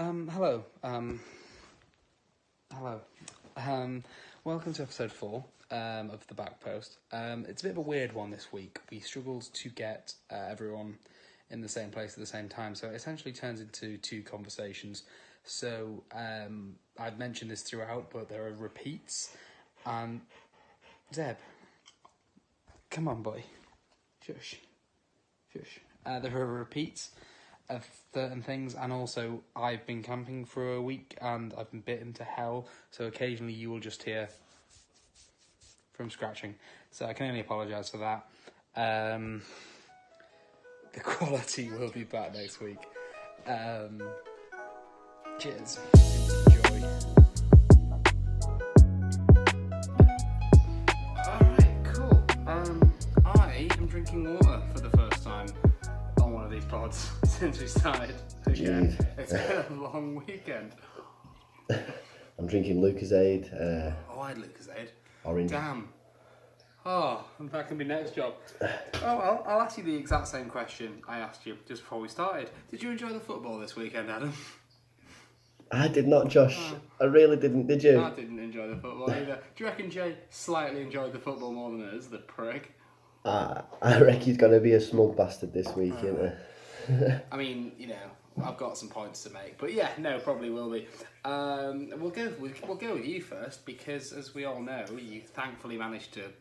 Hello. Hello. Welcome to episode 4 of The Back Post. It's a bit of a weird one this week. We struggled to get everyone in the same place at the same time, so it essentially turns into 2 conversations. So I've mentioned this throughout, but there are repeats. Zeb, come on, boy. Shush. There are repeats of certain things, and also I've been camping for a week and I've been bitten to hell, so occasionally you will just hear from scratching, so I can only apologise for that. The quality will be back next week. Cheers. Enjoy. Alright, cool. I am drinking water for the first time on one of these pods since we started again. It's been a long weekend. I'm drinking Lucozade. I had Lucozade. Orange. Damn. Oh, that can be next job. Oh, I'll ask you the exact same question I asked you just before we started. Did you enjoy the football this weekend, Adam? I did not, Josh. I really didn't. Did you? I didn't enjoy the football either. Do you reckon Jay slightly enjoyed the football more than us, the prick? I reckon he's going to be a smug bastard this week, isn't he? I mean, I've got some points to make, but yeah, no, probably will be. We'll go with you first, because as we all know, you thankfully managed to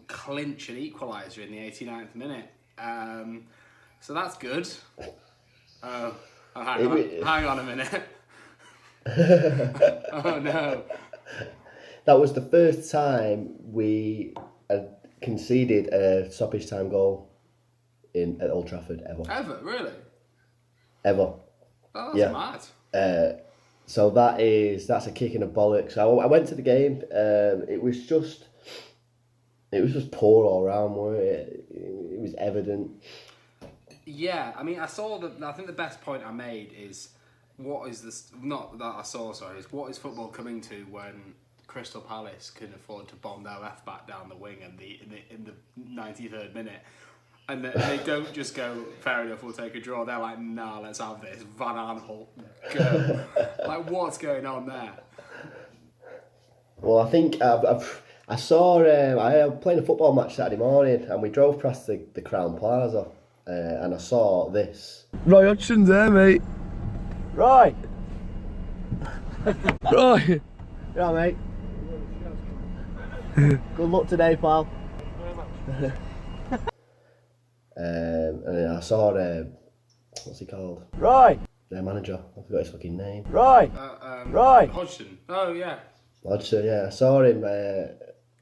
clinch an equaliser in the 89th minute. So that's good. Hang on a minute. Oh no. That was the first time we had conceded a stoppage time goal at Old Trafford ever. Ever? Really? Ever. Oh, that's mad. So that's a kick in the bollocks. I went to the game. It was just poor all around, wasn't it? It was evident. Yeah, I mean, I think the best point I made is what is what is football coming to when Crystal Palace can afford to bomb their left back down the wing in the 93rd minute, and they don't just go, fair enough, we'll take a draw. They're like, nah, let's have this. Van Aanholt, go. Like, what's going on there? Well, I think I saw I was playing a football match Saturday morning, and we drove past the Crown Plaza, and I saw this. Roy Hodgson's there, mate. Roy! Roy! Yeah, mate. Good luck today, pal. And then I saw what's he called? Roy! Their manager. I forgot his fucking name. Roy! Roy! Hodgson. Oh yeah. Hodgson, yeah. I saw him.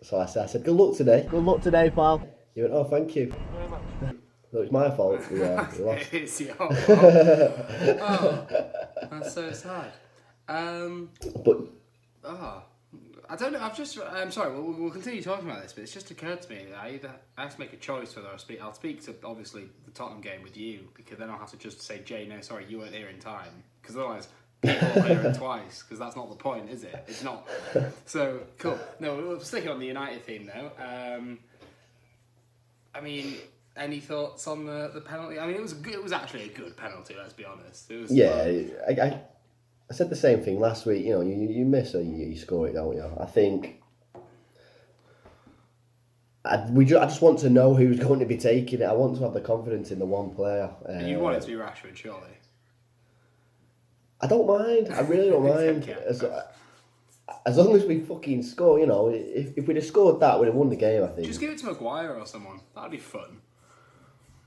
So I said, good luck today. Good luck today, pal. He went, oh, thank you. So it's my fault. We lost. It's your fault. Oh, that's so sad. But I don't know. I'm sorry. We'll continue talking about this, but it's just occurred to me that I have to make a choice whether I'll speak to obviously the Tottenham game with you, because then I'll have to just say, Jay, no, sorry, you weren't here in time, because otherwise people will hear it twice, because that's not the point, is it? It's not. So cool. No, we'll stick it on the United theme though. I mean, any thoughts on the penalty? I mean, it was actually a good penalty. Let's be honest. It was. Yeah, I said the same thing last week. You miss or you score it, don't you? I think I just want to know who's going to be taking it. I want to have the confidence in the one player. You want it to be Rashford, surely? I don't mind. I really don't mind. As long as we fucking score, if we'd have scored that, we'd have won the game, I think. Just give it to Maguire or someone. That'd be fun.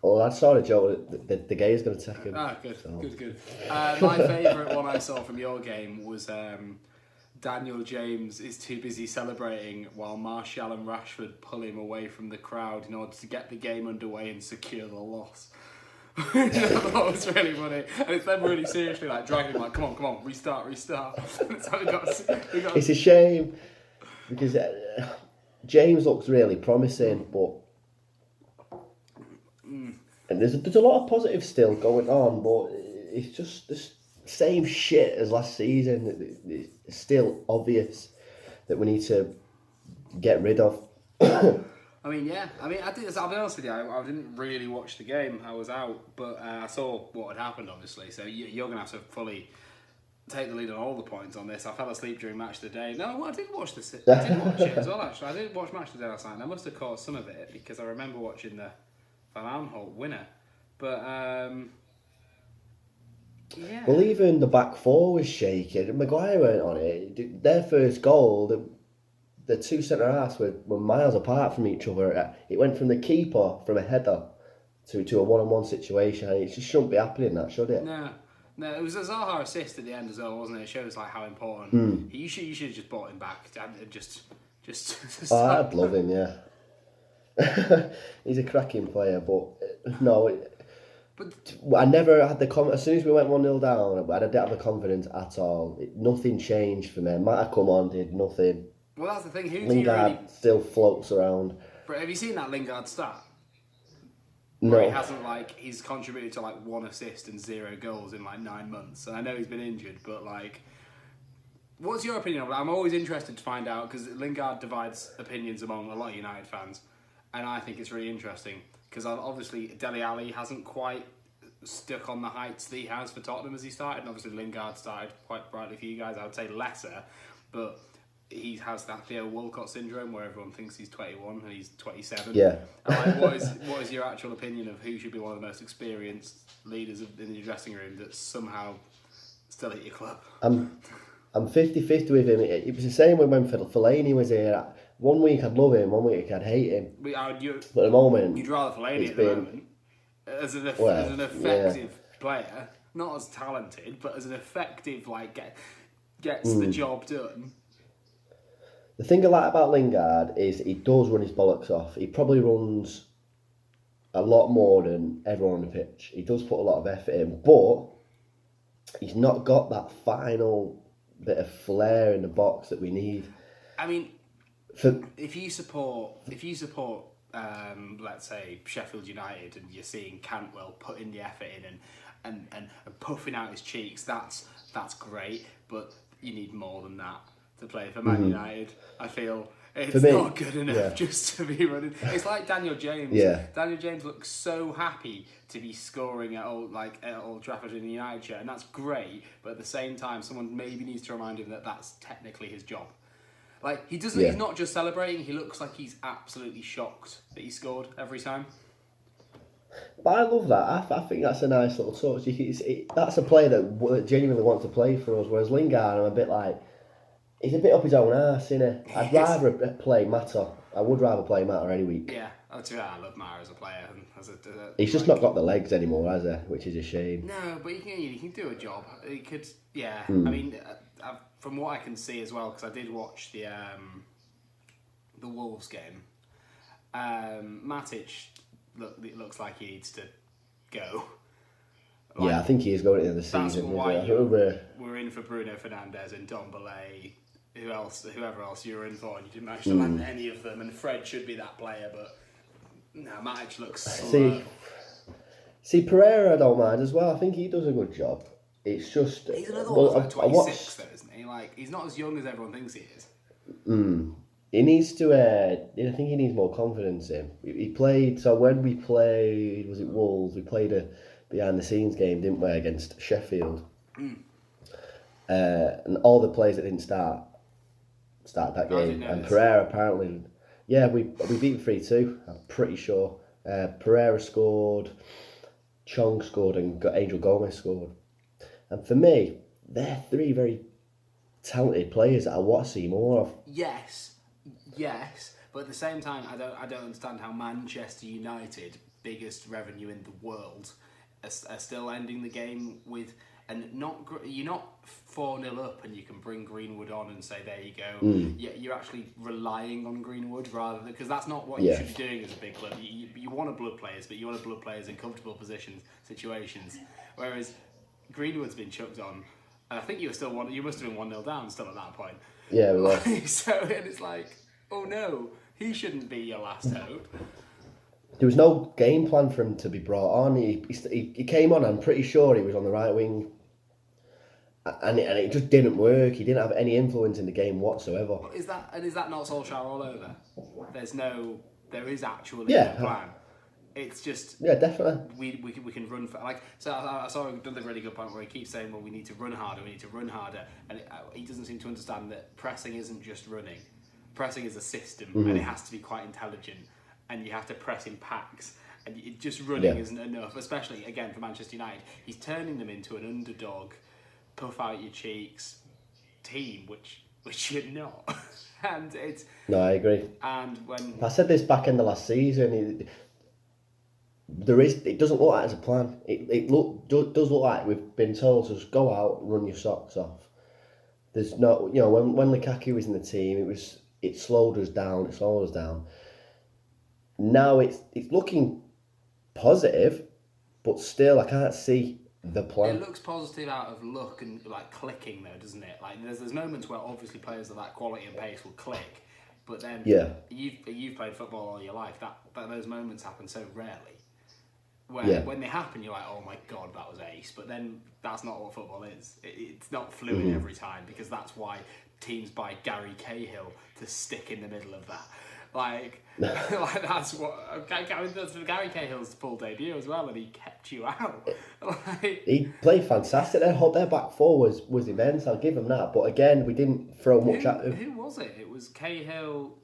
Well, I saw a joke that the gay is going to take him. Ah, good, so. Good. My favourite one I saw from your game was Daniel James is too busy celebrating while Martial and Rashford pull him away from the crowd in order to get the game underway and secure the loss. I thought it was really funny, and it's them really seriously like dragging him, like, come on, restart. It's a shame because James looks really promising, but and there's a lot of positives still going on, but it's just the same shit as last season. It's still obvious that we need to get rid of. I mean, yeah. I mean, I'll be honest with you, I didn't really watch the game. I was out, but I saw what had happened, obviously. So you're going to have to fully take the lead on all the points on this. I fell asleep during match of the day. No, I did watch it as well. Actually, I did watch match of the day last night. And I must have caught some of it because I remember watching the Van Aanholt winner. But yeah. Well, even the back four was shaking. Maguire weren't on it. Their first goal, the two centre halves were miles apart from each other. It went from the keeper from a header to a one-on-one situation, and it just shouldn't be happening. That should it? No, it was a Zaha assist at the end as well, wasn't it? It shows like how important. You should have just brought him back. Just. Oh, I'd love him. Yeah, he's a cracking player, but no. But I never had as soon as we went 1-0 down, I didn't have the confidence at all. Nothing changed for me. Might have come on, did nothing. Well, that's the thing. Lingard still floats around. But have you seen that Lingard stat? No. Where he hasn't he's contributed to 1 assist and 0 goals in 9 months. And I know he's been injured, but what's your opinion of it? I'm always interested to find out because Lingard divides opinions among a lot of United fans, and I think it's really interesting because obviously Dele Alli hasn't quite stuck on the heights that he has for Tottenham as he started, and obviously Lingard started quite brightly for you guys. I would say lesser, but he has that Theo Walcott syndrome where everyone thinks he's 21 and he's 27. Yeah. What is your actual opinion of who should be one of the most experienced leaders in the dressing room that's somehow still at your club? I'm 50-50 with him. It was the same when Fellaini was here. 1 week I'd love him, 1 week I'd hate him. But at the moment, you'd rather Fellaini at the moment as an effective player, not as talented, but as an effective gets the job done. The thing I like about Lingard is he does run his bollocks off. He probably runs a lot more than everyone on the pitch. He does put a lot of effort in, but he's not got that final bit of flair in the box that we need. I mean, if you support, let's say Sheffield United, and you're seeing Cantwell putting the effort in and puffing out his cheeks, that's great. But you need more than that to play for Man United. I feel it's not good enough just to be running. It's like Daniel James. Yeah. Daniel James looks so happy to be scoring at Old Trafford in the United shirt, and that's great. But at the same time, someone maybe needs to remind him that that's technically his job. He doesn't. He's not just celebrating. He looks like he's absolutely shocked that he scored every time. But I love that. I think that's a nice little touch. That's a player that genuinely wants to play for us. Whereas Lingard, I'm a bit he's a bit up his own arse, isn't he? I'd rather play Mata. I would rather play Mata any week. Yeah, I love Mata as a player. He's just not got the legs anymore, has he? Which is a shame. No, but he can do a job. He could, yeah. I mean, from what I can see as well, because I did watch the Wolves game. Matic looks like he needs to go. Yeah, I think he is going into the season. That's why we're in for Bruno Fernandes and Dombele. Whoever else you were in for, and you didn't manage to land any of them. And Fred should be that player, but no, Matic looks slow. See, Pereira I don't mind as well. I think he does a good job. It's just he's another one that's 26 though, isn't he? He's not as young as everyone thinks he is. He needs to. I think he needs more confidence in. He played. So when we played, was it Wolves? We played a behind the scenes game, didn't we, against Sheffield? And all the players that didn't start that game. And Pereira apparently, we beat 3-2. I'm pretty sure. Pereira scored, Chong scored, and Angel Gomez scored. And for me, they're 3 very talented players that I want to see more of. Yes, but at the same time, I don't understand how Manchester United, biggest revenue in the world, are still ending the game with, and you're not 4-0 up and you can bring Greenwood on and say there you go. You're actually relying on Greenwood rather than, because that's not what you should be doing as a big club. You want to blood players, but you want to blood players in comfortable situations. Whereas Greenwood's been chucked on, and I think you must have been 1-0 down still at that point. Yeah, we were. So and it's oh no, he shouldn't be your last hope. There was no game plan for him to be brought on. He came on. I'm pretty sure he was on the right wing, and it just didn't work. He didn't have any influence in the game whatsoever. Is that not Solskjaer all over? There is actually a plan. It's just definitely. we can run for so I saw another really good point where he keeps saying, well, we need to run harder, and he doesn't seem to understand that pressing isn't just running. Pressing is a system, and it has to be quite intelligent, and you have to press in packs, and just running isn't enough. Especially again for Manchester United, he's turning them into an underdog, puff out your cheeks team, which you're not, and it's no, I agree. And when I said this back in the last season. It doesn't look like there's a plan. It does look like we've been told to just go out, run your socks off. There's no, when Lukaku was in the team, it slowed us down. Now it's looking positive, but still I can't see the plan. It looks positive out of luck and clicking though, doesn't it? Like there's moments where obviously players of that quality and pace will click, but then you've played football all your life. That those moments happen so rarely. When they happen, you're like, oh my god, that was ace. But then that's not what football is. It's not fluid every time, because that's why teams buy Gary Cahill to stick in the middle of that. That's what that's Gary Cahill's full debut as well, and he kept you out. He played fantastic. Their back four was immense. I'll give him that. But again, we didn't throw much at him. Who was it? It was Cahill,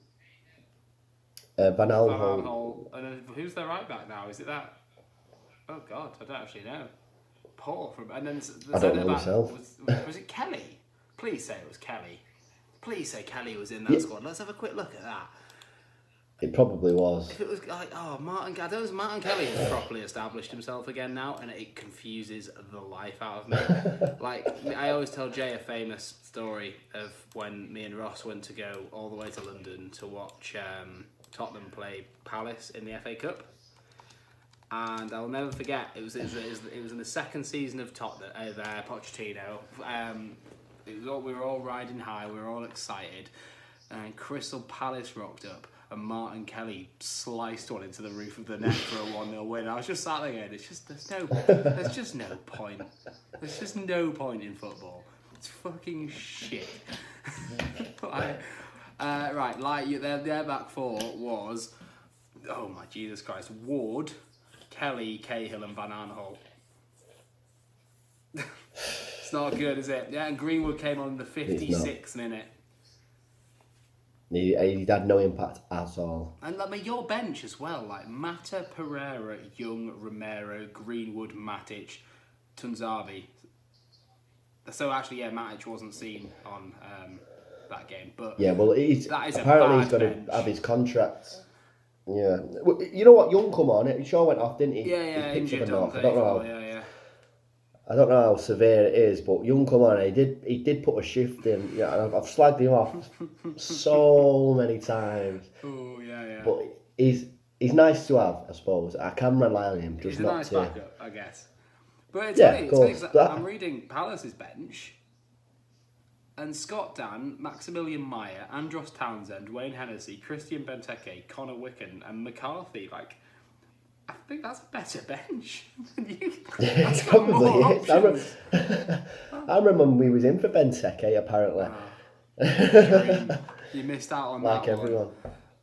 Van Aanholt. and then who's their right back now? Is it that? Oh God, I don't actually know. Paul from, and then I don't know myself. Was it Kelly? Please say it was Kelly. Please say Kelly was in that squad. Let's have a quick look at that. It probably was. If it was Martin Kelly has properly established himself again now, and it confuses the life out of me. I always tell Jay a famous story of when me and Ross went to go all the way to London to watch Tottenham play Palace in the FA Cup. And I'll never forget, it was in the second season of Tottenham, Pochettino. We were all riding high, we were all excited, and Crystal Palace rocked up, and Martin Kelly sliced one into the roof of the net for a 1-0 win. I was just sat there going, there's just no point. There's just no point in football. It's fucking shit. Their back four was, oh my Jesus Christ, Ward, Kelly, Cahill and Van Aanholt. It's not good, is it? Yeah, and Greenwood came on in the 56th minute. He had no impact at all. And your bench as well, Mata, Pereira, Young, Romero, Greenwood, Matic, Tunzavi. So actually, Matic wasn't seen on that game, but he's going to have his contract. Yeah, you know what? Young come on. He sure went off, didn't he? Yeah, he injured. I don't know how severe it is, but Young come on. He did put a shift in. Yeah, I've slagged him off so many times. Oh yeah. But he's nice to have, I suppose. I can rely on him. He's a nice backup, I guess. But I'm reading Palace's bench. And Scott Dan, Maximilian Meyer, Andros Townsend, Wayne Hennessy, Christian Benteke, Connor Wiccan, and McCarthy. I think that's a better bench. It probably is. I remember when we was in for Benteke, apparently. You missed out on like that everyone.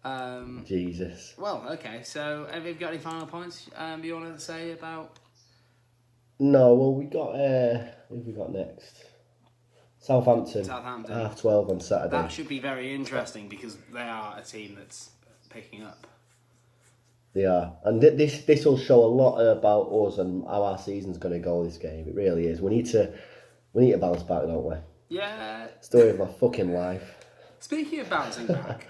One. Jesus. Well, okay. So, have you got any final points you want to say about? No. Well, we got. Who have we got next? Southampton. 12:30 on Saturday. That should be very interesting because they are a team that's picking up. They are, and this will show a lot about us and how our season's going to go. This game, it really is. We need to bounce back, don't we? Yeah. Story of my fucking life. Speaking of bouncing back,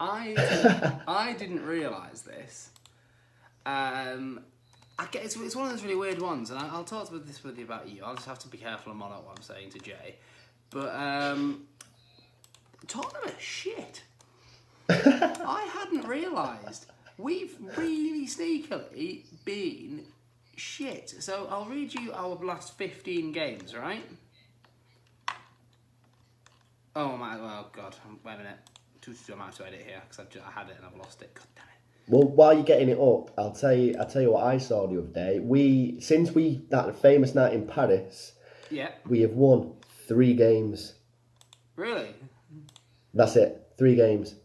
I didn't realise this. It's one of those really weird ones, and I'll talk with you about you. I'll just have to be careful and monitor what I'm saying to Jay. But Tottenham are shit. I hadn't realised. We've really sneakily been shit. So I'll read you our last 15 games, right? Oh God, wait a minute. I might have to edit here because I had it and I've lost it. God damn it. Well, while you're getting it up, I'll tell you what I saw the other day. Since that famous night in Paris, we have won 3 games. Really? That's it. 3 games.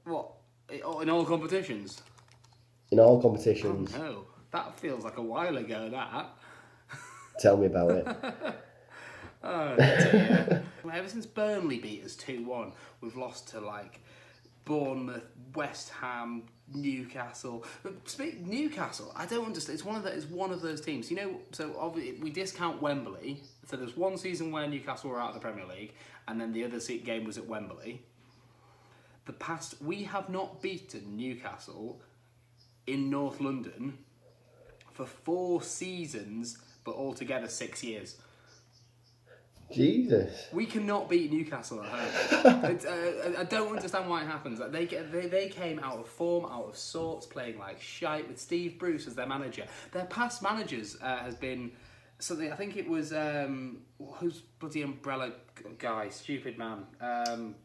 What? In all competitions? in all Oh competitions. no, that feels like a while ago, that. Tell me about it. Oh dear. Ever since Burnley beat us 2-1, we've lost to like Bournemouth, West Ham, Newcastle. Newcastle, I don't understand. It's one of those teams. You know, so obviously we discount Wembley. So there's one season where Newcastle were out of the Premier League, and then the other game was at Wembley. We have not beaten Newcastle in North London for 4 seasons, but altogether 6 years. Jesus. We cannot beat Newcastle at home. I don't understand why it happens. Like they came out of form, out of sorts, playing like shite with Steve Bruce as their manager. Their past managers has been something. I think it was who's bloody umbrella guy, stupid man.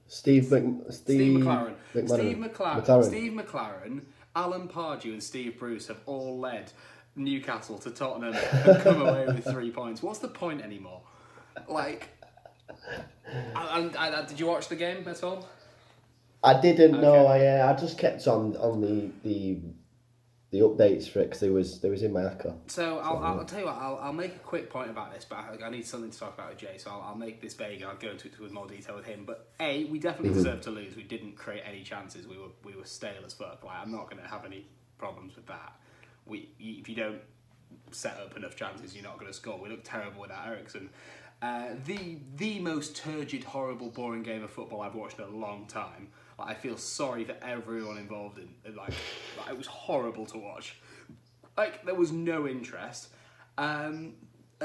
Steve McLaren. McLaren. Steve McLaren, Alan Pardew, and Steve Bruce have all led Newcastle to Tottenham and come away with 3 points. What's the point anymore? Like, did you watch the game at all? I didn't know. I just kept on the updates for it because they was in my echo. So I'll tell you what. I'll make a quick point about this, but I need something to talk about with Jay. So I'll make this vague and I'll go into it with more detail with him. But we definitely deserved to lose. We didn't create any chances. We were stale as fuck. Like, I'm not going to have any problems with that. If you don't set up enough chances, you're not going to score. We look terrible without Eriksen. The most turgid, horrible, boring game of football I've watched in a long time. Like, I feel sorry for everyone involved in like it was horrible to watch. Like, there was no interest. And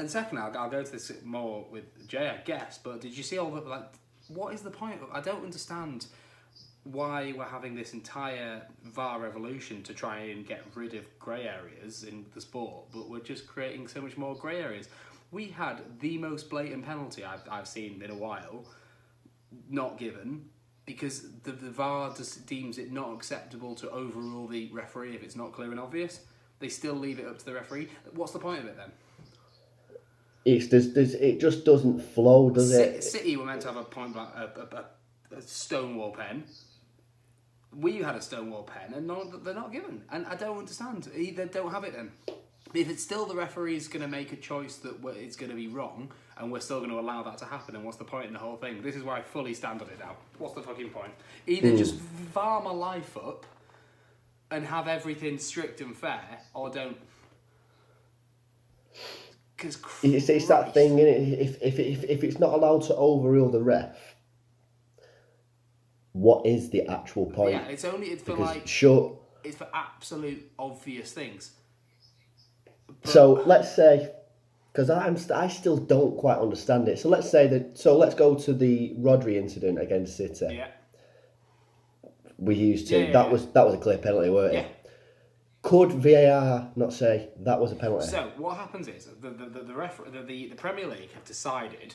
second, I'll go to this more with Jay, I guess. But did you see all the what is the point of? I don't understand why we're having this entire VAR revolution to try and get rid of grey areas in the sport, but we're just creating so much more grey areas. We had the most blatant penalty I've seen in a while, not given, because the VAR deems it not acceptable to overrule the referee if it's not clear and obvious. They still leave it up to the referee. What's the point of it then? It just doesn't flow, does it? City were meant to have a Stonewall pen. We had a Stonewall pen, and they're not given. And I don't understand. Either don't have it then. If it's still the referee's going to make a choice that it's going to be wrong, and we're still going to allow that to happen, then what's the point in the whole thing? This is where I fully stand on it now. What's the fucking point? Either just VAR my life up and have everything strict and fair, or don't. Because it's that thing, innit? If it's not allowed to overrule the ref, what is the actual point? Yeah, it's for it's for absolute obvious things. So let's say, because I still don't quite understand it. So let's say that. So let's go to the Rodri incident against City. Yeah. We used to. That was a clear penalty, weren't it? Yeah. Could VAR not say that was a penalty? So what happens is the Premier League have decided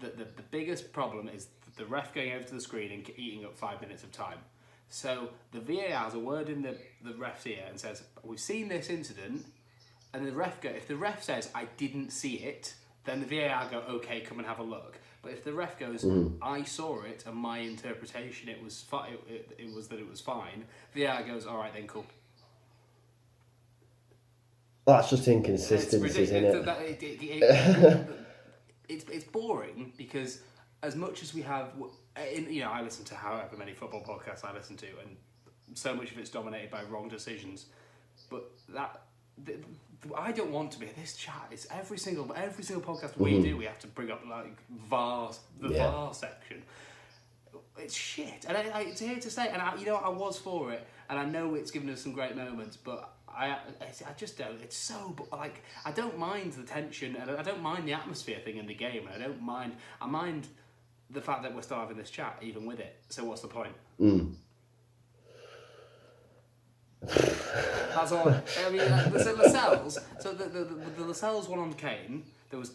that the biggest problem is the ref going over to the screen and eating up 5 minutes of time. So the VAR has a word in the ref's ear and says, "We've seen this incident." And if the ref says, "I didn't see it," then the VAR go, "Okay, come and have a look." But if the ref goes, "I saw it, and my interpretation it was it was that it was fine," VAR goes, "All right, then cool." That's just inconsistency, isn't it? It's boring because as much as we have, I listen to however many football podcasts I listen to, and so much of it's dominated by wrong decisions. But I don't want to be this chat. It's every single podcast we do. We have to bring up like VAR section. It's shit, and it's here to stay. And I was for it, and I know it's given us some great moments, but I just don't. It's so like I don't mind the tension, and I don't mind the atmosphere thing in the game, and I mind the fact that we're still having this chat even with it. So what's the point? That's all. I mean, so Lascelles. So the Lascelles one on Kane. There was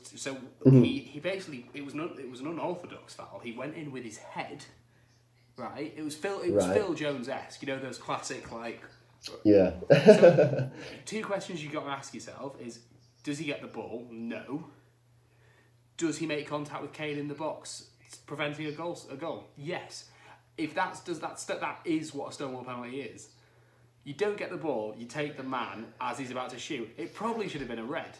he basically it was an unorthodox foul. He went in with his head. Right. It was Phil Jones-esque. You know those classic like. Yeah. So, 2 questions you got to ask yourself is: does he get the ball? No. Does he make contact with Kane in the box, preventing a goal? Yes. If that is what a Stonewall penalty is. You don't get the ball, you take the man as he's about to shoot. It probably should have been a red.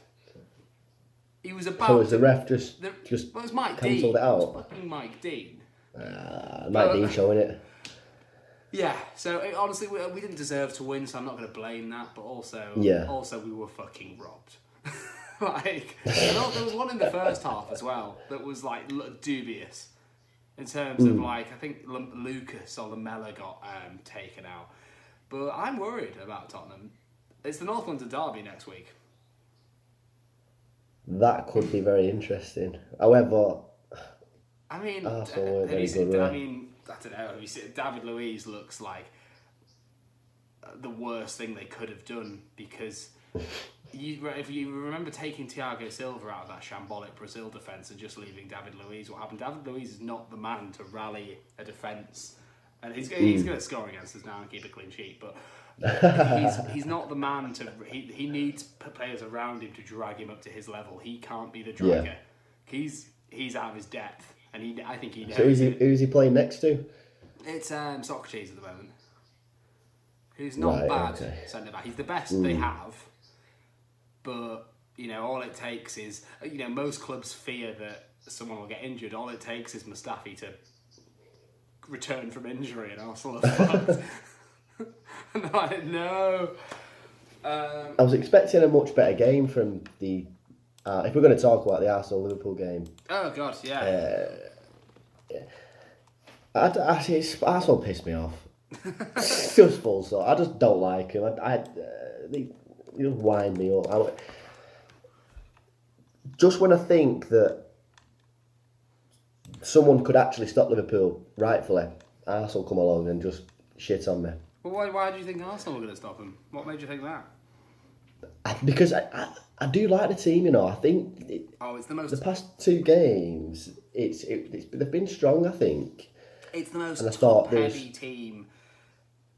He was about So was to... the ref just well, it was Mike cancelled Dean. it out? It was fucking Mike Dean. Mike Dean showing it. Yeah, so honestly, we didn't deserve to win, so I'm not going to blame that. But also we were fucking robbed. Like, there was one in the first half as well that was like dubious in terms of like I think Lucas or Lamella got taken out. But I'm worried about Tottenham. It's the North London derby next week. That could be very interesting. However, I mean, Arsenal weren't have you very seen? good, I were they? mean, I don't know. Have you seen? David Luiz looks like the worst thing they could have done because if you remember taking Thiago Silva out of that shambolic Brazil defence and just leaving David Luiz, what happened? David Luiz is not the man to rally a defence, and he's going to score against us now and keep a clean sheet, but. He's not the man to. He needs players around him to drag him up to his level. He can't be the dragger. Yeah. He's out of his depth, and I think he knows. So who's he playing next to? It's Socrates at the moment. Who's not bad centre back. He's the best they have, but all it takes is most clubs fear that someone will get injured. All it takes is Mustafi to return from injury, and Arsenal are fucked. No. I was expecting a much better game from the. If we're going to talk about the Arsenal-Liverpool game. Oh God, yeah. Arsenal pissed me off. Just full stop. I just don't like him. They wind me up. Just when I think that someone could actually stop Liverpool rightfully, Arsenal come along and just shit on me. Well, why do you think Arsenal were going to stop him? What made you think that? Because I do like the team, I think. It's the most. The past two games, they've been strong. I think it's the most top-heavy team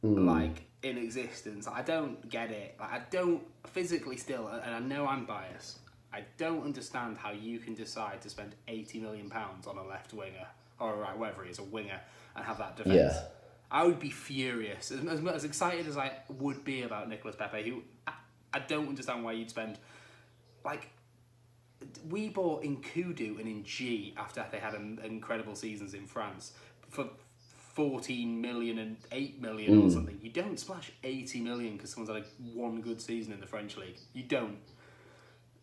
in existence. I don't get it. I don't physically still, and I know I'm biased. I don't understand how you can decide to spend £80 million on a left winger or a right, whatever he is, a winger, and have that defence. Yeah. I would be furious. As excited as I would be about Nicolas Pepe, who I don't understand why you'd spend. We bought Nkudu and Ng after they had incredible seasons in France for 14 million and 8 million or something. You don't splash 80 million because someone's had one good season in the French league. You don't.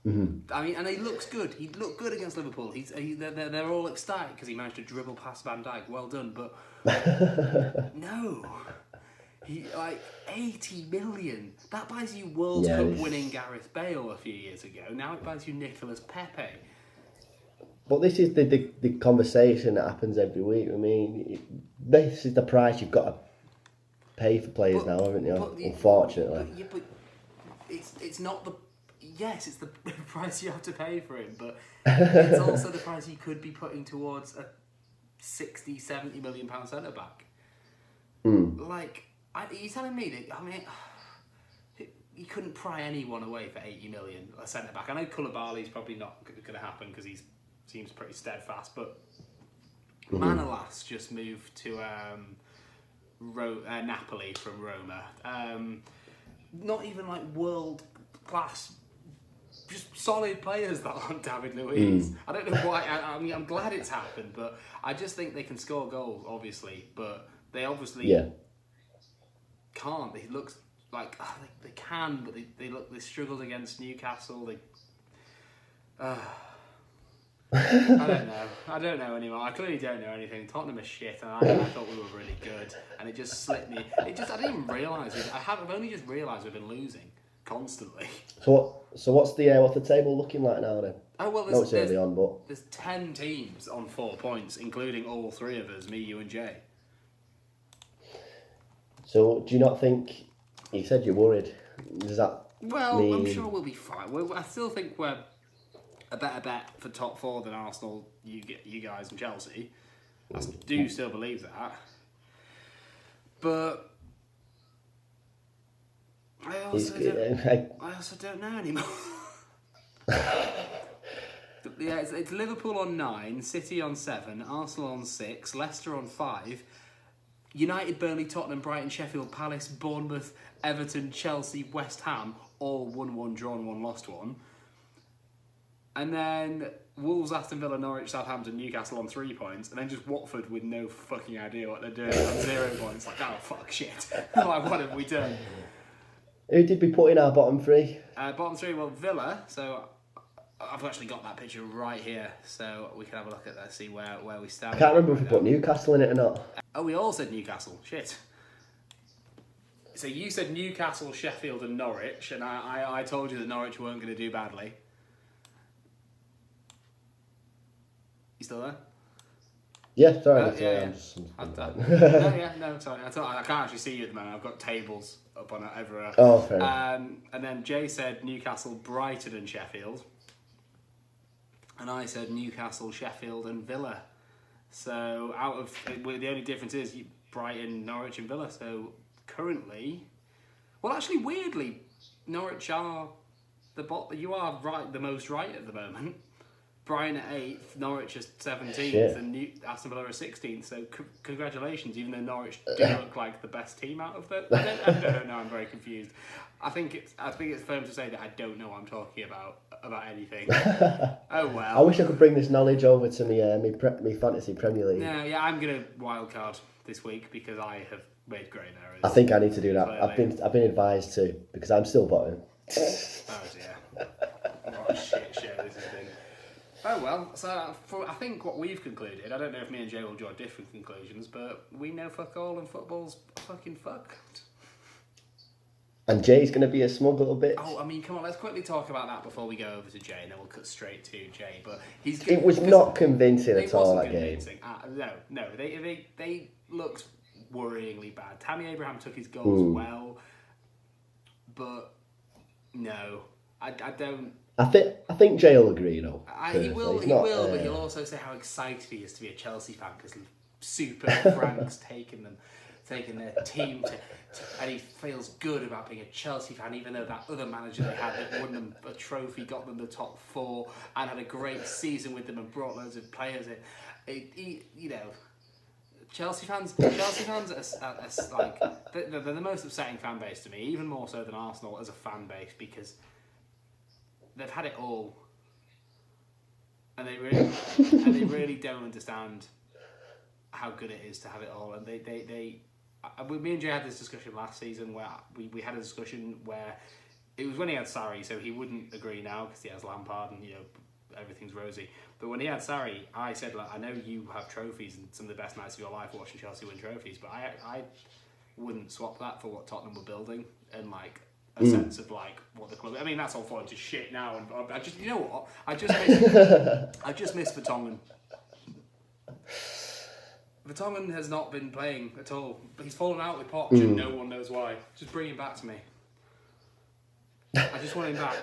Mm-hmm. I mean, and he looks good. He looked good against Liverpool. They're all ecstatic because he managed to dribble past Van Dijk. Well done, but no. 80 million. That buys you World Cup winning Gareth Bale a few years ago. Now it buys you Nicolas Pepe. But this is the conversation that happens every week. I mean, this is the price you've got to pay for players now, haven't you? Unfortunately. But it's not the... Yes, it's the price you have to pay for him, but it's also the price you could be putting towards a 60, 70 million pound centre back. Are you telling me that? I mean, you couldn't pry anyone away for 80 million a centre back. I know Koulibaly's probably not going to happen because he seems pretty steadfast, but Manolas just moved to Napoli from Roma. Not even world class. Just solid players that aren't David Luiz. I don't know why. I mean, I'm glad it's happened, but I just think they can score goals, obviously. But they obviously can't. It looks like they can, but they struggled against Newcastle. I don't know anymore. I clearly don't know anything. Tottenham is shit, and I thought we were really good, and it just slipped me. I didn't even realise. I've only just realised we've been losing constantly. So what's the table looking like now then? Oh well, it's early on, but there's 10 teams on 4 points, including all 3 of us, me, you, and Jay. So do you not think? You said you're worried. Does that mean... I'm sure we'll be fine. I still think we're a better bet for top 4 than Arsenal, you guys, and Chelsea. I do still believe that, but. I also don't know anymore. Yeah, it's Liverpool on 9, City on 7, Arsenal on 6, Leicester on 5, United, Burnley, Tottenham, Brighton, Sheffield, Palace, Bournemouth, Everton, Chelsea, West Ham, all 1-1, drawn 1, lost 1. And then Wolves, Aston Villa, Norwich, Southampton, Newcastle on 3 points, and then just Watford with no fucking idea what they're doing on 0 points. Like, oh, fuck, shit. Like, what have we done? Who did we put in our bottom 3? Bottom 3, well, Villa, so I've actually got that picture right here, so we can have a look at that, see where we stand. I can't remember if we put Newcastle in it or not. Oh, we all said Newcastle. Shit. So you said Newcastle, Sheffield and Norwich, and I told you that Norwich weren't going to do badly. You still there? Yeah, sorry. Yeah. No, sorry. I can't actually see you at the moment. I've got tables up on everywhere. Oh, fair enough. And then Jay said Newcastle, Brighton and Sheffield. And I said Newcastle, Sheffield and Villa. So out of the only difference is Brighton, Norwich and Villa. So currently, well, actually, weirdly, Norwich are you are right, the most right at the moment. Brighton at 8th, Norwich is 17th, and Aston Villa are 16th. So congratulations, even though Norwich do look like the best team out of them. I don't know. I'm very confused. I think it's fair to say that I don't know what I'm talking about anything. Oh well. I wish I could bring this knowledge over to me fantasy Premier League. No, yeah, I'm gonna wildcard this week because I have made great errors. I think I need to do that. Clearly. I've been advised to because I'm still bottom. Oh dear. What a shit show this has been. Oh well, so I think what we've concluded, I don't know if me and Jay will draw different conclusions, but we know fuck all and football's fucking fucked. And Jay's going to be a smug little bitch. Oh, I mean, come on, let's quickly talk about that before we go over to Jay, and then we'll cut straight to Jay. But it was not convincing at all, that game. No, they looked worryingly bad. Tammy Abraham took his goals well, but no, I don't. I think Jay will agree, though. He will, but he'll also say how excited he is to be a Chelsea fan because Super Frank's taken their team to, and he feels good about being a Chelsea fan, even though that other manager they had that won them a trophy, got them the top 4, and had a great season with them and brought loads of players in. Chelsea fans are like they're the most upsetting fan base to me, even more so than Arsenal as a fan base because they've had it all, and they really don't understand how good it is to have it all. And me and Jay had this discussion last season where we had a discussion where it was when he had Sarri, so he wouldn't agree now because he has Lampard and everything's rosy. But when he had Sarri, I said, like, I know you have trophies and some of the best nights of your life watching Chelsea win trophies, but I wouldn't swap that for what Tottenham were building and like a sense of like what the club. I mean, that's all falling to shit now, and I just, you know what? I just miss Vertonghen. Vertonghen has not been playing at all. He's fallen out with Poch, and no one knows why. Just bring him back to me. I just want him back.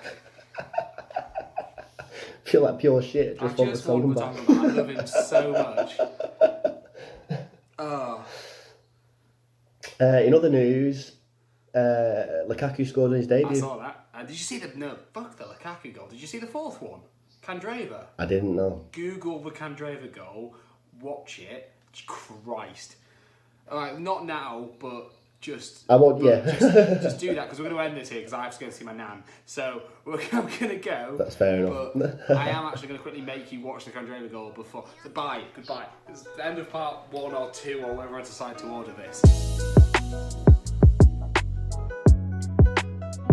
Feel like pure shit. I just want Vertonghen back. I love him so much. Oh. In other news, Lukaku scored on his debut. I saw that. Did you see the Lukaku goal? Did you see the 4th one? Candreva. I didn't know. Google the Candreva goal. Watch it. Christ. Alright, not now, but just... Just do that, because we're going to end this here, because I have to go see my nan. So, I'm going to go. That's fair enough. But I am actually going to quickly make you watch the Candreva goal before... So, goodbye. It's the end of part 1 or 2, or whenever I decide to order this.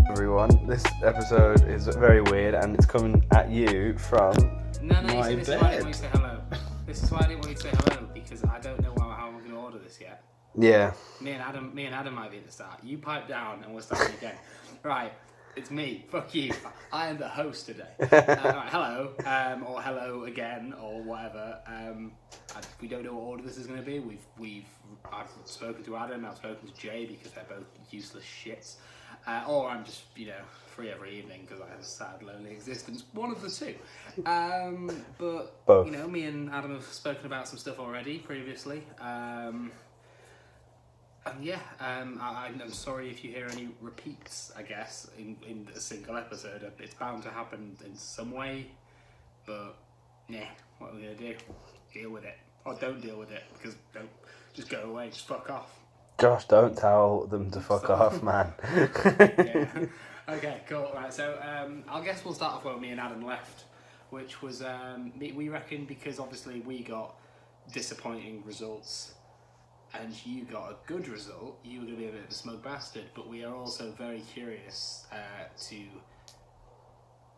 Everyone, this episode is very weird, and it's coming at you from my This bed. is why I didn't want you to say hello. This is why I didn't want you to say hello, because I don't know how I'm going to order this yet. Yeah. Me and Adam might be at the start. You pipe down and we're starting again. Right, it's me. Fuck you. I am the host today. Right, hello, or hello again, or whatever. We don't know what order this is going to be. I've spoken to Adam. I've spoken to Jay because they're both useless shits. Or I'm just free every evening because I have a sad, lonely existence. One of the two. But both. Me and Adam have spoken about some stuff already previously. And yeah, I'm sorry if you hear any repeats, I guess, in a single episode. It's bound to happen in some way, but yeah, what are we going to do? Deal with it. or don't deal with it because don't just go away, just fuck off. Josh, don't tell them to fuck off, man. Yeah. Okay, cool. Right, so I guess we'll start off where me and Adam left, which was we reckon because obviously we got disappointing results and you got a good result, you were going to be a bit of a smug bastard, but we are also very curious to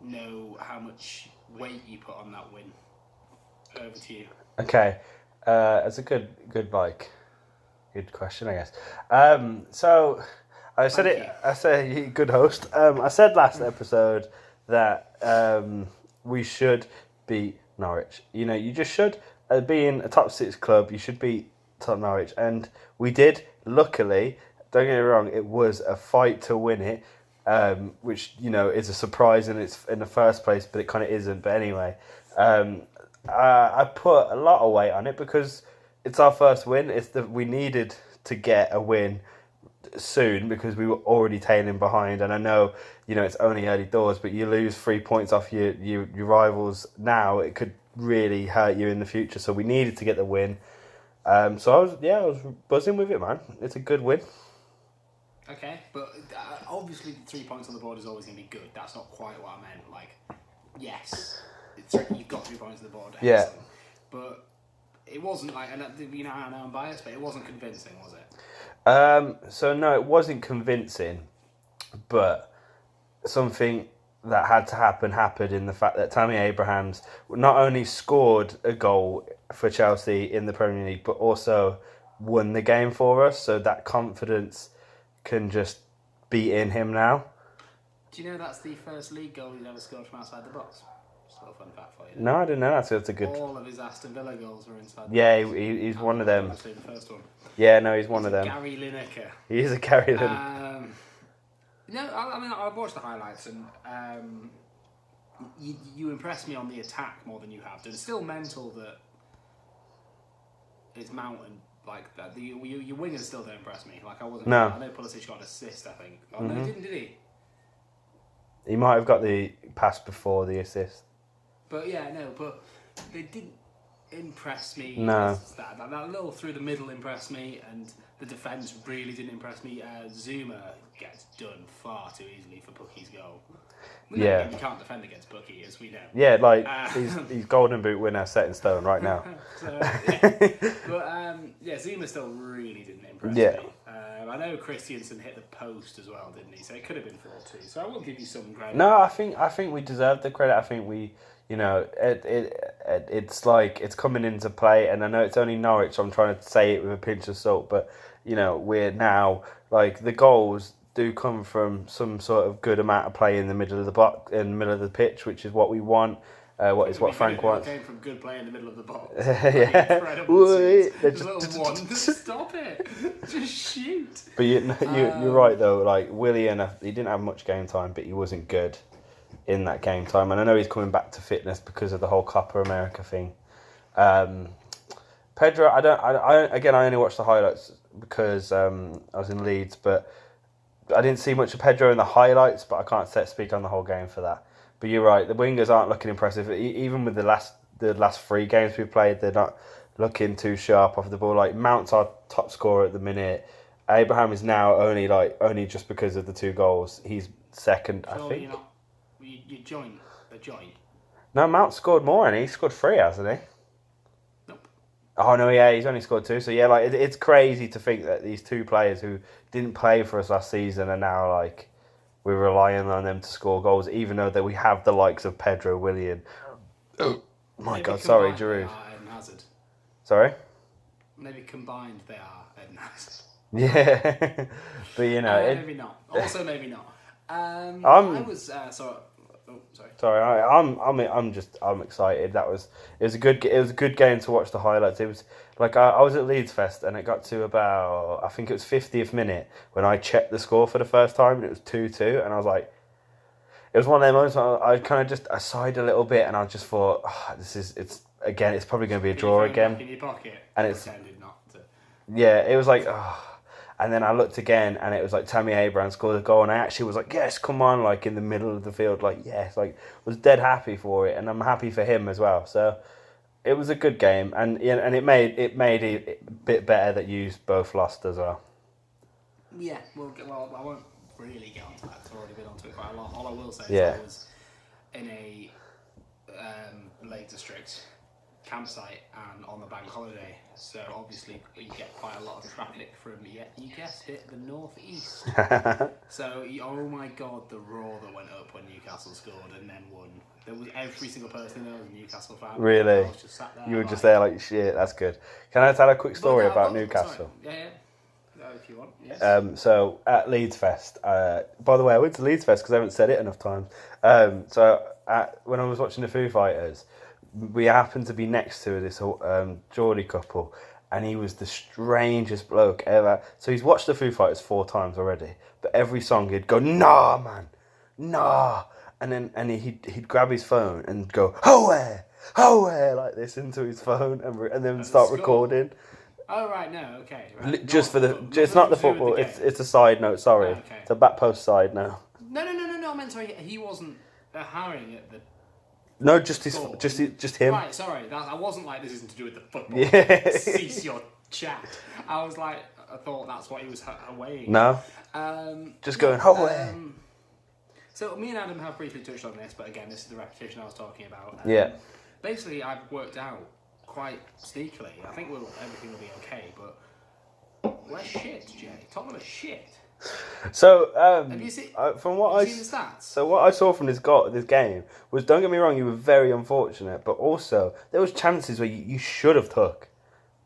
know how much weight you put on that win. Over to you. Okay, it's a good question, I guess. So I said Thank it. you. I said good host. I said last episode that we should beat Norwich. You know, you just should. Being a top 6 club, you should beat Tottenham Norwich, and we did. Luckily, don't get me wrong, it was a fight to win it, which you know is a surprise and it's in the first place, but it kind of isn't. But anyway. I put a lot of weight on it because it's our first win. We needed to get a win soon because we were already tailing behind. And I know, you know, it's only early doors, but you lose 3 points off your rivals now, it could really hurt you in the future. So we needed to get the win. So I was buzzing with it, man. It's a good win. Okay, but obviously 3 points on the board is always going to be good. That's not quite what I meant. Like, yes. You've got 3 points on the board. Yeah. Excellent. But it wasn't like, and you know, I know I'm biased, but it wasn't convincing, was it? So no, it wasn't convincing, but something that had to happen happened in the fact that Tammy Abrahams not only scored a goal for Chelsea in the Premier League, but also won the game for us. So that confidence can just be in him now. Do you know that's the first league goal he's ever scored from outside the box? Just a little fun fact for you. No, I didn't know that. So it's a good. All of his Aston Villa goals were inside the Yeah, box. he's one of them. Obviously the first one. Yeah, no, he's one of them. Gary Lineker. He is a Gary Lineker. No, I mean, I've watched the highlights and you impressed me on the attack more than you have. It's still mental that it's Mount and like that. Your wingers still don't impress me. Like I wasn't. No. I know Pulisic got an assist. I think. Oh no, he did he? He might have got the pass before the assist. But yeah, no, but they didn't impress me. No. That little through the middle impressed me, and the defence really didn't impress me. Zuma gets done far too easily for Bucky's goal. Yeah. You can't defend against Bucky, as we know. Yeah, like he's Golden Boot winner set in stone right now. So, yeah. But yeah, Zuma still really didn't impress me. I know Christiansen hit the post as well, didn't he? So it could have been 4-2. So I will give you some credit. No, I think we deserve the credit. I think we, you know, it's like it's coming into play, and I know it's only Norwich. So I'm trying to say it with a pinch of salt, but you know, we're now like the goals do come from some sort of good amount of play in the middle of the box, in the middle of the pitch, which is what we want. What Frank wants. Came from good play in the middle of the box. Yeah. Incredible. Just little one. Stop it. Just shoot. But you're right though. Like Willian, he didn't have much game time, but he wasn't good in that game time. And I know he's coming back to fitness because of the whole Copa America thing. Pedro, I only watched the highlights because I was in Leeds, but I didn't see much of Pedro in the highlights. But I can't speak on the whole game for that. But you're right, the wingers aren't looking impressive. Even with the last 3 games we've played, they're not looking too sharp off the ball. Like Mount's our top scorer at the minute. Abraham is now only just because of the 2 goals. He's second, I think. You join the joint. No, Mount scored more, and he scored 3, hasn't he? Nope. Oh no, yeah, he's only scored 2. So yeah, like it's crazy to think that these 2 players who didn't play for us last season are now like. We're relying on them to score goals, even though that we have the likes of Pedro, Willian. Oh my Maybe God, sorry, combined Giroud. They are Eden Hazard. Sorry? Maybe combined they are Eden Hazard. Yeah, but you know, maybe not. Also, maybe not. I was sorry. Oh, sorry. Sorry, I'm excited. It was a good game to watch the highlights. It was like I was at Leeds Fest and it got to about, I think it was 50th minute when I checked the score for the first time and it was 2-2 and I was like, it was one of them moments where I kind of just I sighed a little bit and I just thought, it's probably going to be a draw again. Back in your pocket. And it's pretended not to. Yeah, it was like, and then I looked again and it was like Tammy Abraham scored a goal and I actually was like, yes, come on, like in the middle of the field, like yes, like was dead happy for it and I'm happy for him as well. So it was a good game, and it made it a bit better that you both lost as well. Yeah, well, I won't really get onto that because I've already been onto it quite a lot. All I will say is Yeah. I was in a Lake District campsite and on the bank holiday, so obviously you get quite a lot of traffic from, you guessed it, the northeast. So, oh my god, the roar that went up when Newcastle scored and then won. There was every single person there was a Newcastle fan. Really? I was just sat there. You were just there like shit. That's good. Can I tell a quick story about Newcastle? Sorry. Yeah. If you want, yes. So at Leeds Fest, by the way, I went to Leeds Fest because I haven't said it enough times. When I was watching the Foo Fighters, we happened to be next to this Geordie couple, and he was the strangest bloke ever. So he's watched the Foo Fighters 4 times already, but every song he'd go, "Nah, man, nah," and he'd grab his phone and go, "Hoe," like this into his phone, and then start recording. Oh right, no, okay. Right. Just it's not the football. It's a side note. Sorry, okay. It's a back post side note. No. I meant sorry. He wasn't harrying at the. No, just him. Right, sorry. I wasn't like this isn't to do with the football. Yeah. Cease your chat. I was like, I thought that's what he was weighing. No. Just going away. So me and Adam have briefly touched on this, but again, this is the repetition I was talking about. Yeah. Basically, I've worked out quite sneakily. I think everything will be okay, but we're shit, Jay. Tottenham are shit. So, have you seen, from what seen the stats? So what I saw from this game was, don't get me wrong, you were very unfortunate, but also there was chances where you should have took.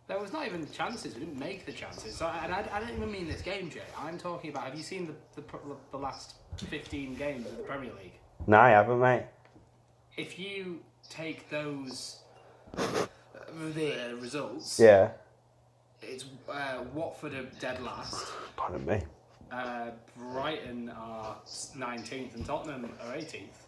There was not even chances. We didn't make the chances. So, and I don't even mean this game, Jay. I'm talking about. Have you seen the last 15 games of the Premier League? No, I haven't, mate. If you take those the results, yeah, it's Watford are dead last. Pardon me. Brighton are 19th and Tottenham are 18th.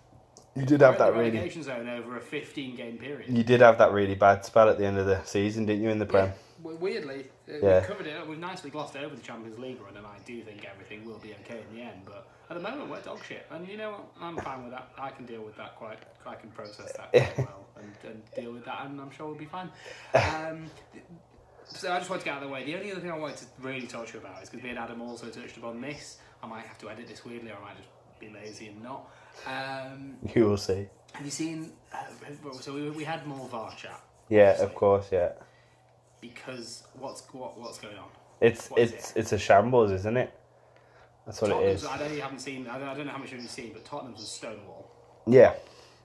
You did have that really relegation zone over a 15-game period. You did have that really bad spell at the end of the season, didn't you, in the Prem? Yeah, weirdly, yeah. We've covered it. We've nicely glossed over the Champions League run, and I do think everything will be okay in the end. But at the moment, we're dog shit, and you know what? I'm fine with that. I can deal with that I can process that quite well and deal with that, and I'm sure we'll be fine. So I just wanted to get out of the way. The only other thing I wanted to really talk to you about is because me and Adam also touched upon this. I might have to edit this weirdly, or I might just be lazy and not. You will see. Have you seen? So we had more VAR chat. Yeah, obviously. Of course, yeah. Because what's going on? It's a shambles, isn't it? That's what Tottenham's, it is. I don't know how much you've seen, but Tottenham's a stonewall. Yeah,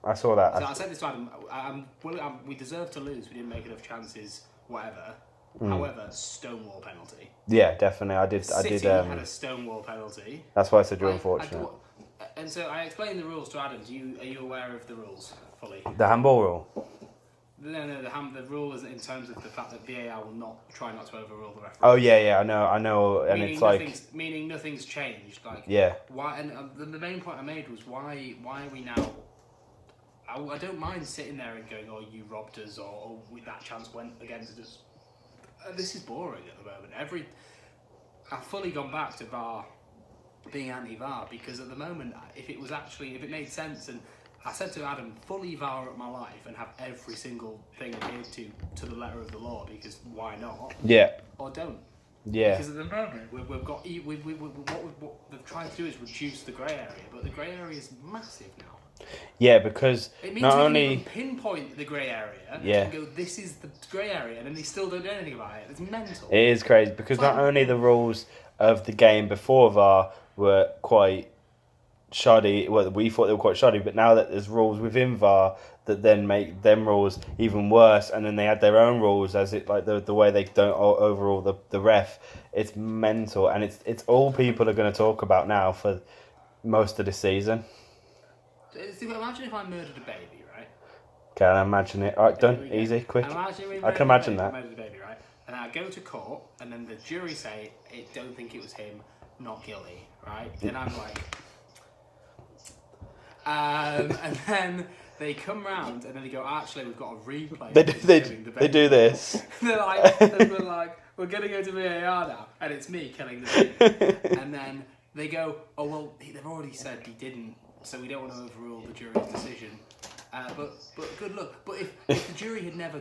I saw that. So I said this to Adam. We deserve to lose. We didn't make enough chances. Whatever. However, stonewall penalty. Yeah, definitely. City had a stonewall penalty. That's why I said you're unfortunate. And so I explained the rules to Adam. Are you aware of the rules fully? The handball rule. No. The rule is in terms of the fact that VAR will try not to overrule the referee. Oh yeah, I know, and meaning it's like meaning nothing's changed. Like yeah. Why? And the main point I made was why are we now? I don't mind sitting there and going, oh, you robbed us, or that chance went against us. This is boring at the moment. I've fully gone back to VAR being anti-VAR because at the moment, if it made sense, and I said to Adam, fully VAR up my life and have every single thing adhered to the letter of the law because why not? Yeah. Or don't. Yeah. Because at the moment what we've tried to do is reduce the grey area, but the grey area is massive now. Yeah, because it means not we only can pinpoint the grey area and go, this is the grey area, and then they still don't do anything about it. It's mental. It is crazy because not only the rules of the game before VAR were quite shoddy, well, we thought they were quite shoddy, but now that there's rules within VAR that then make them rules even worse, and then they add their own rules as it like the way they don't overrule the ref. It's mental, and it's all people are going to talk about now for most of the season. Imagine if I murdered a baby, right? Can I imagine it? Alright, done. Easy, quick. I can imagine that. I murdered a baby, right? And I go to court, and then the jury say, I don't think it was him, not guilty, right? Then I'm like... and then they come round, and then they go, actually, we've got a replay. They do this. They're like, we're going to go to VAR now, and it's me killing the baby. And then they go, oh, well, they've already said he didn't, so we don't want to overrule the jury's decision. But good luck. But if the jury had never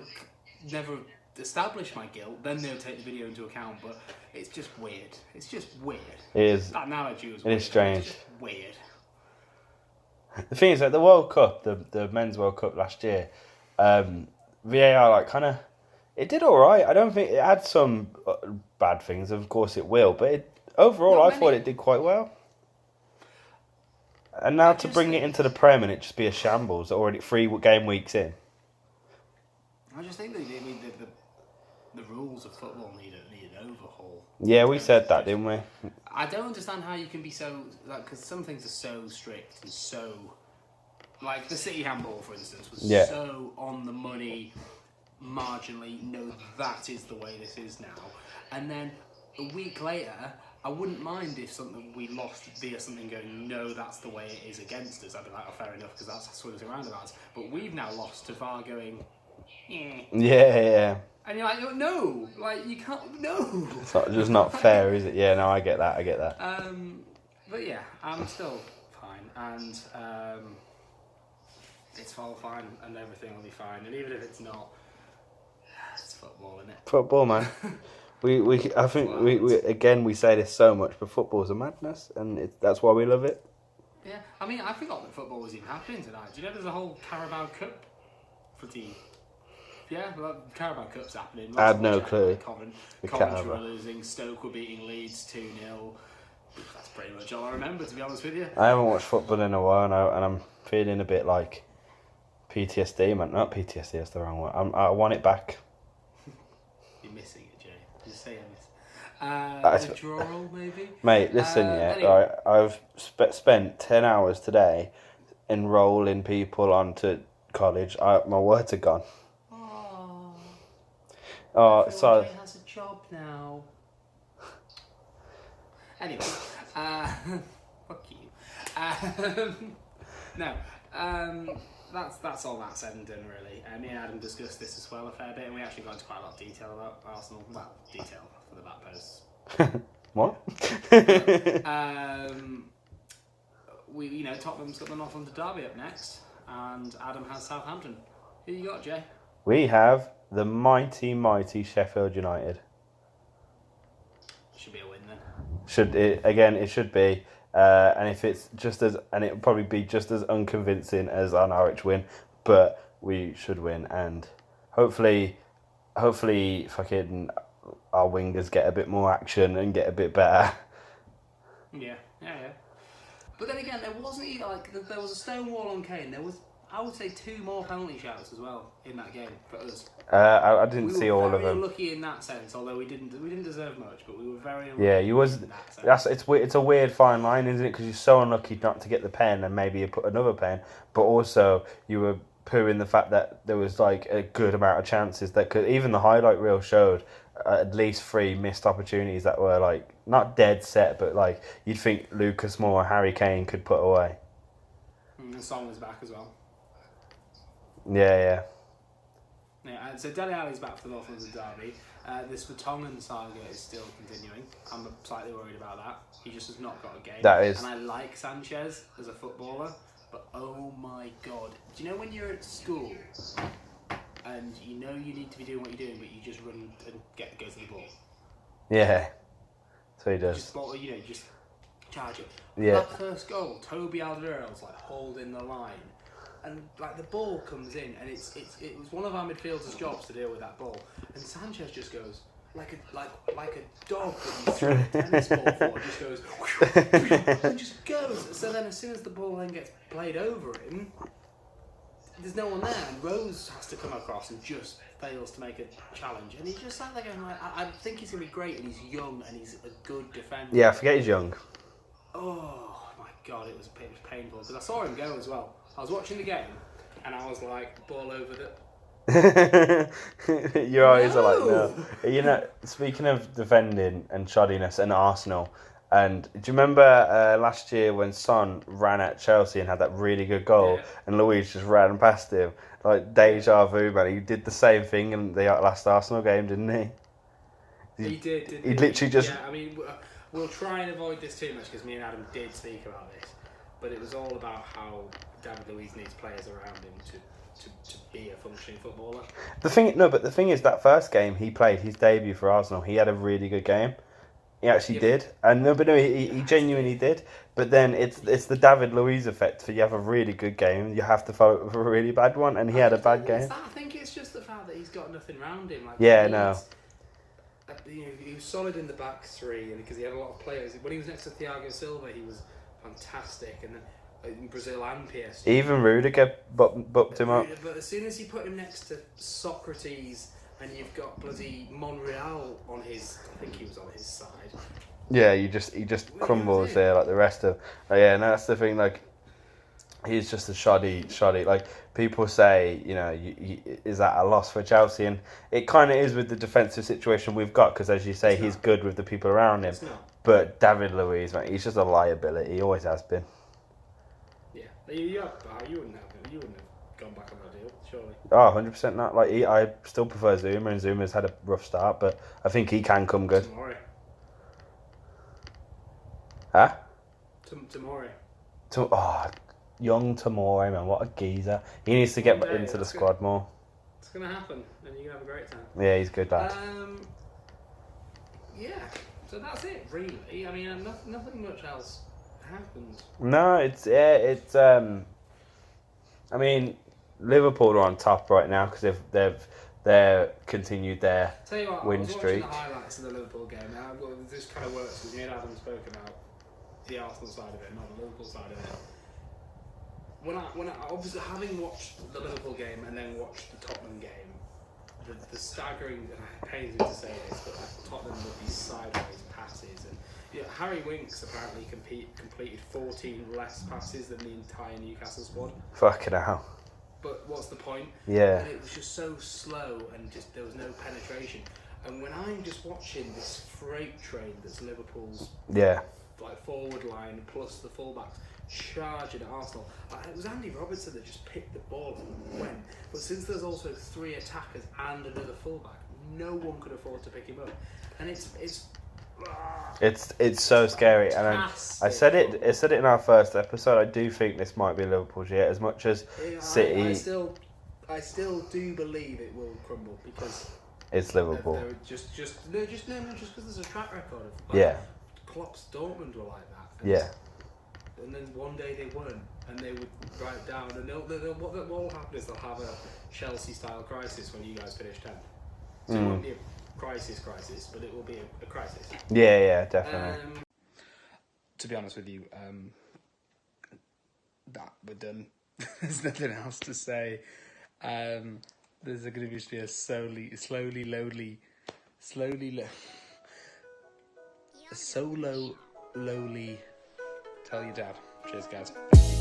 established my guilt, then they would take the video into account. But it's just weird. It's just weird. It is. That analogy was It weird. is strange. It's just weird. The thing is, like the World Cup, the Men's World Cup last year, VAR like kind of, it did all right. I don't think it had some bad things. Of course, it will, but overall, I thought it did quite well. And now to bring it into the Prem and it just be a shambles already 3 game weeks in. I just think that the rules of football need an overhaul. Yeah, we said that, didn't we? I don't understand how you can be so because some things are so strict and so like the City handball, for instance, was so on the money. Marginally, no, that is the way this is now. And then a week later, I wouldn't mind if we lost via something going, no, that's the way it is against us. I'd be like, oh, fair enough, because that's swings and roundabouts. But we've now lost to VAR going, Yeah. And you're like, no, like you can't, no. It's just not fair, is it? Yeah, no, I get that. But yeah, I'm still fine, and it's all fine, and everything will be fine. And even if it's not, it's football, isn't it? Football, man. I think we say this so much, but football's a madness, and that's why we love it. Yeah, I mean, I forgot that football was even happening tonight. Do you know there's a whole Carabao Cup footy? Yeah, well, Carabao Cup's happening. I had no clue. Coventry were losing, Stoke were beating Leeds 2-0. That's pretty much all I remember, to be honest with you. I haven't watched football in a while, and I'm feeling a bit like PTSD, man. Not PTSD, that's the wrong word. I want it back. You're missing it, Jay. Just say I miss it. Withdrawal, maybe? Mate, listen, anyway. Right, I've spent 10 hours today enrolling people onto college. My words are gone. So Jay has a job now. Anyway, fuck you. No, that's all that said and done, really. Me and Adam discussed this as well a fair bit, and we actually got into quite a lot of detail about Arsenal. Well, detail for the back posts. What? Tottenham's got the North Derby up next, and Adam has Southampton. Who you got, Jay? We have the mighty, mighty Sheffield United. Should be a win then. It should be. And if it's it'll probably be just as unconvincing as our Norwich win, but we should win, and hopefully, fucking our wingers get a bit more action and get a bit better. Yeah. But then again, there wasn't even there was a stone wall on Kane. There was, I would say, 2 more penalty shouts as well in that game for us. I didn't see all of them. We were very lucky in that sense, although we didn't deserve much, but we were very lucky. Yeah, you was. In that sense. It's a weird fine line, isn't it? Because you're so unlucky not to get the pen, and maybe you put another pen, but also you were pooing the fact that there was like a good amount of chances that could. Even the highlight reel showed at least 3 missed opportunities that were like not dead set, but like you'd think Lucas Moore, Harry Kane could put away. And Son was back as well. Yeah, and so Dele Alli's back for the North London Derby. This Vertonghen saga is still continuing. I'm slightly worried about that. He just has not got a game. That is. And I like Sanchez as a footballer, but oh my god. Do you know when you're at school and you know you need to be doing what you're doing, but you just run and go to the ball? yeah. So he does. Just charge it. Yeah. That first goal, Toby Alderweireld's like holding the line. And like the ball comes in, and it was one of our midfielders' jobs to deal with that ball. And Sanchez just goes like a dog that you throw a tennis ball for, just goes and just goes. So then, as soon as the ball then gets played over him, there's no one there, and Rose has to come across and just fails to make a challenge. And he's just sat there going, I think he's gonna be great, and he's young, and he's a good defender. Yeah, I forget he's young. Oh my god, it was painful because I saw him go as well. I was watching the game, and I was like, ball over the... Your eyes are like, no. You know, speaking of defending and shoddiness and Arsenal, and do you remember last year when Son ran at Chelsea and had that really good goal, and Luis just ran past him? Like, deja vu, man. He did the same thing in the last Arsenal game, didn't he? He did. He literally just... Yeah, I mean, we'll try and avoid this too much, because me and Adam did speak about this. but it was all about how David Luiz needs players around him to be a functioning footballer. The thing is, that first game he played, his debut for Arsenal, he had a really good game. He actually did, and he genuinely did. But then it's the David Luiz effect. For you have a really good game, you have to follow it with a really bad one, and he had a bad game. I think it's just the fact that he's got nothing around him. Like, he was solid in the back three, and because he had a lot of players. When he was next to Thiago Silva, he was fantastic, and then in Brazil and PSG. Even Rudiger booked him up. But as soon as you put him next to Socrates, and you've got bloody Monreal on his, I think he was on his side. Yeah, he just crumbles there like the rest of. Yeah, and that's the thing. Like, he's just a shoddy. Like, people say, is that a loss for Chelsea? And it kind of is with the defensive situation we've got, because as you say, he's good with the people around him. But David Luiz, man, he's just a liability. He always has been. Yeah, you wouldn't have gone back on that deal, surely. Oh, 100% not. Like, I still prefer Zuma, and Zuma's had a rough start, but I think he can come good. Tomori. Huh? Tomori. Young Tomori, man, what a geezer. He needs to get into the squad more. It's going to happen, and you're going to have a great time. Yeah, he's good, lad. Yeah, so that's it, really. I mean, nothing much else happened. No, I mean, Liverpool are on top right now because they've continued their win streak. I was watching the highlights of the Liverpool game. Now, this kind of works with me and Adam spoke about the Arsenal side of it, not the Liverpool side of it. When I obviously, having watched the Liverpool game and then watched the Tottenham game, the staggering, and it pains me to say this, but Tottenham with these sideways passes, and Harry Winks apparently completed 14 less passes than the entire Newcastle squad. Fucking hell. But what's the point? Yeah. And it was just so slow, and just there was no penetration. And when I'm just watching this freight train that's Liverpool's forward line plus the fullbacks charging at Arsenal, it was Andy Robertson that just picked the ball and went. But since there's also 3 attackers and another fullback, no one could afford to pick him up, and it's so scary. And I said it in our first episode. I do think this might be Liverpool's year, as much as City. I still do believe it will crumble because it's Liverpool. They're just because there's a track record of Klopp's Dortmund were like that. And then one day they won, and they would write down, and what will happen is they'll have a Chelsea-style crisis when you guys finish 10th. So it won't be a crisis, but it will be a crisis. Yeah, definitely. To be honest with you, that we're done. There's nothing else to say. There's going to be a solo, lowly. Tell your dad. Cheers, guys. Thank you.